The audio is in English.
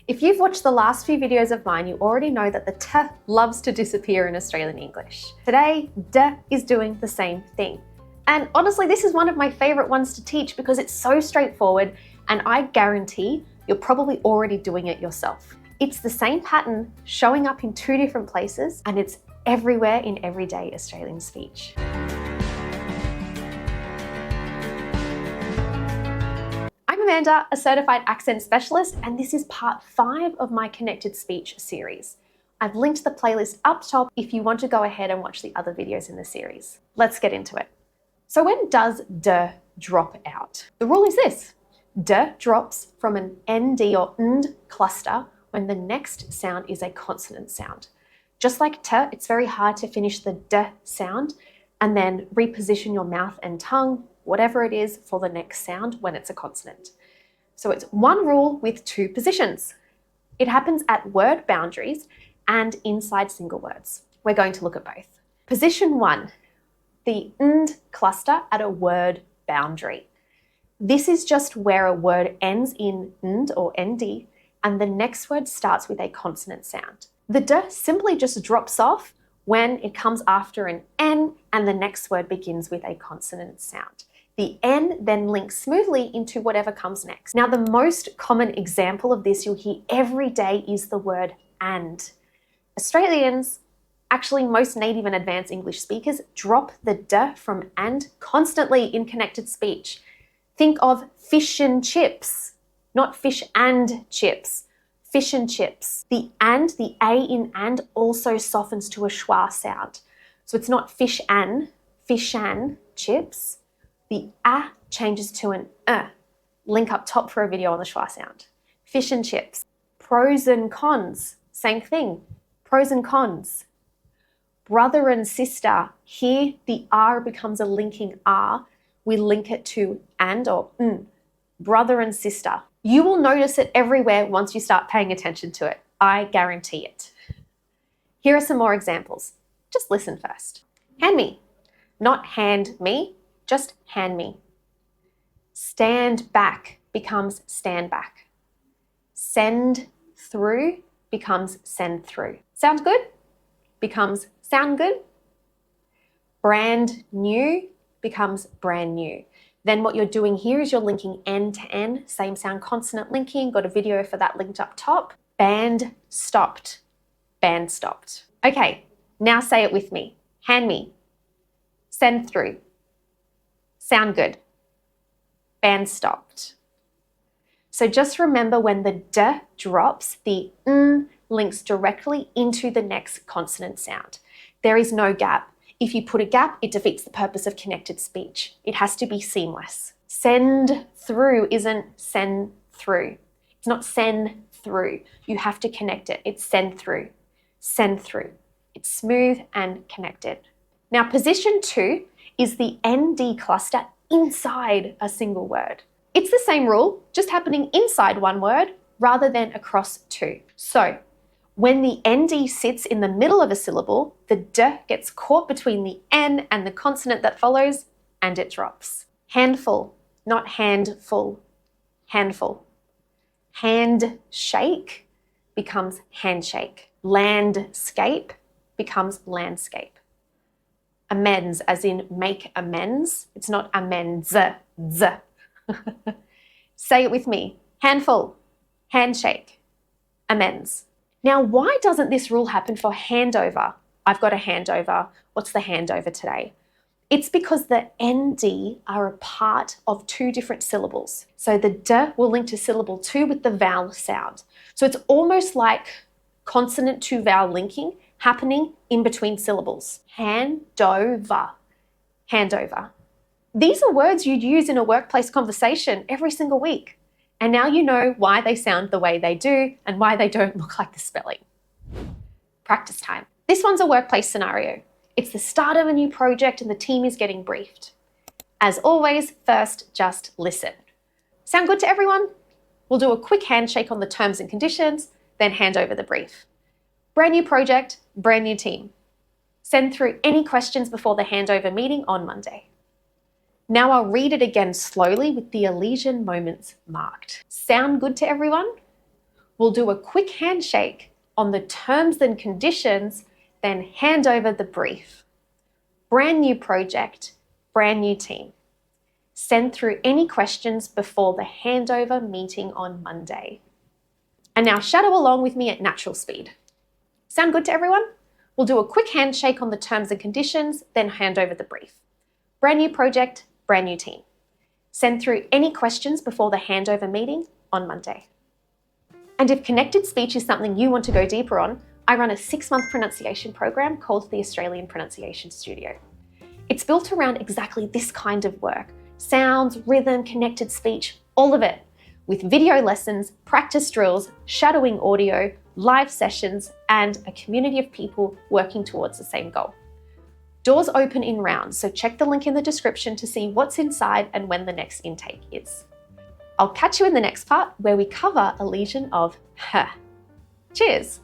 If you've watched the last few videos of mine, you already know that the t loves to disappear in Australian English. Today, d is doing the same thing. And honestly, this is one of my favorite ones to teach because it's so straightforward, and I guarantee you're probably already doing it yourself. It's the same pattern showing up in two different places, and it's everywhere in everyday Australian speech. I'm Amanda, a certified accent specialist, and this is part 5 of my Connected Speech series. I've linked the playlist up top if you want to go ahead and watch the other videos in the series. Let's get into it. So when does d drop out? The rule is this: d drops from an nd or nd cluster when the next sound is a consonant sound. Just like t, it's very hard to finish the d sound and then reposition your mouth and tongue, whatever it is, for the next sound when it's a consonant. So it's one rule with 2 positions. It happens at word boundaries and inside single words. We're going to look at both. Position 1, the nd cluster at a word boundary. This is just where a word ends in nd or nd and the next word starts with a consonant sound. The d simply just drops off when it comes after an n and the next word begins with a consonant sound. The n then links smoothly into whatever comes next. Now, the most common example of this you'll hear every day is the word and. Australians, actually most native and advanced English speakers, drop the d from and constantly in connected speech. Think of fish and chips, not fish and chips. Fish and chips. The A in and also softens to a schwa sound. So it's not fish and chips. The a changes to an link up top for a video on the schwa sound. Fish and chips. Pros and cons, same thing. Pros and cons. Brother and sister, here the R becomes a linking R. We link it to and or n. Brother and sister. You will notice it everywhere once you start paying attention to it. I guarantee it. Here are some more examples. Just listen first. Hand me. Not hand me, just hand me. Stand back becomes stand back. Send through becomes send through. Sound good? Becomes sound good. Brand new becomes brand new. Then what you're doing here is you're linking N to N, same sound consonant linking, got a video for that linked up top. Band stopped, band stopped. Okay, now say it with me. Hand me, send through, sound good, band stopped. So just remember when the d drops, the n links directly into the next consonant sound. There is no gap. If you put a gap, it defeats the purpose of connected speech. It has to be seamless. Send through isn't send through. It's not send through. You have to connect it. It's send through. Send through. It's smooth and connected. Now, position 2 is the nd cluster inside a single word. It's the same rule, just happening inside one word rather than across 2. So, when the nd sits in the middle of a syllable, the d gets caught between the n and the consonant that follows, and it drops. Handful, not handful, handful. Handshake becomes handshake. Landscape becomes landscape. Amends, as in make amends. It's not amends, z. Say it with me. Handful, handshake, amends. Now, why doesn't this rule happen for handover? I've got a handover. What's the handover today? It's because the nd are a part of 2 different syllables. So the d will link to syllable 2 with the vowel sound. So it's almost like consonant to vowel linking happening in between syllables. Handover, handover. These are words you'd use in a workplace conversation every single week. And now you know why they sound the way they do and why they don't look like the spelling. Practice time. This one's a workplace scenario. It's the start of a new project and the team is getting briefed. As always, first, just listen. Sound good to everyone? We'll do a quick handshake on the terms and conditions, then hand over the brief. Brand new project, brand new team. Send through any questions before the handover meeting on Monday. Now I'll read it again slowly with the Elision moments marked. Sound good to everyone? We'll do a quick handshake on the terms and conditions, then hand over the brief. Brand new project, brand new team. Send through any questions before the handover meeting on Monday. And now shadow along with me at natural speed. Sound good to everyone? We'll do a quick handshake on the terms and conditions, then hand over the brief. Brand new project, brand new team. Send through any questions before the handover meeting on Monday. And if connected speech is something you want to go deeper on, I run a 6-month pronunciation program called the Australian Pronunciation Studio. It's built around exactly this kind of work: sounds, rhythm, connected speech, all of it, with video lessons, practice drills, shadowing audio, live sessions, and a community of people working towards the same goal. Doors open in rounds, so check the link in the description to see what's inside and when the next intake is. I'll catch you in the next part where we cover elision of h. Cheers!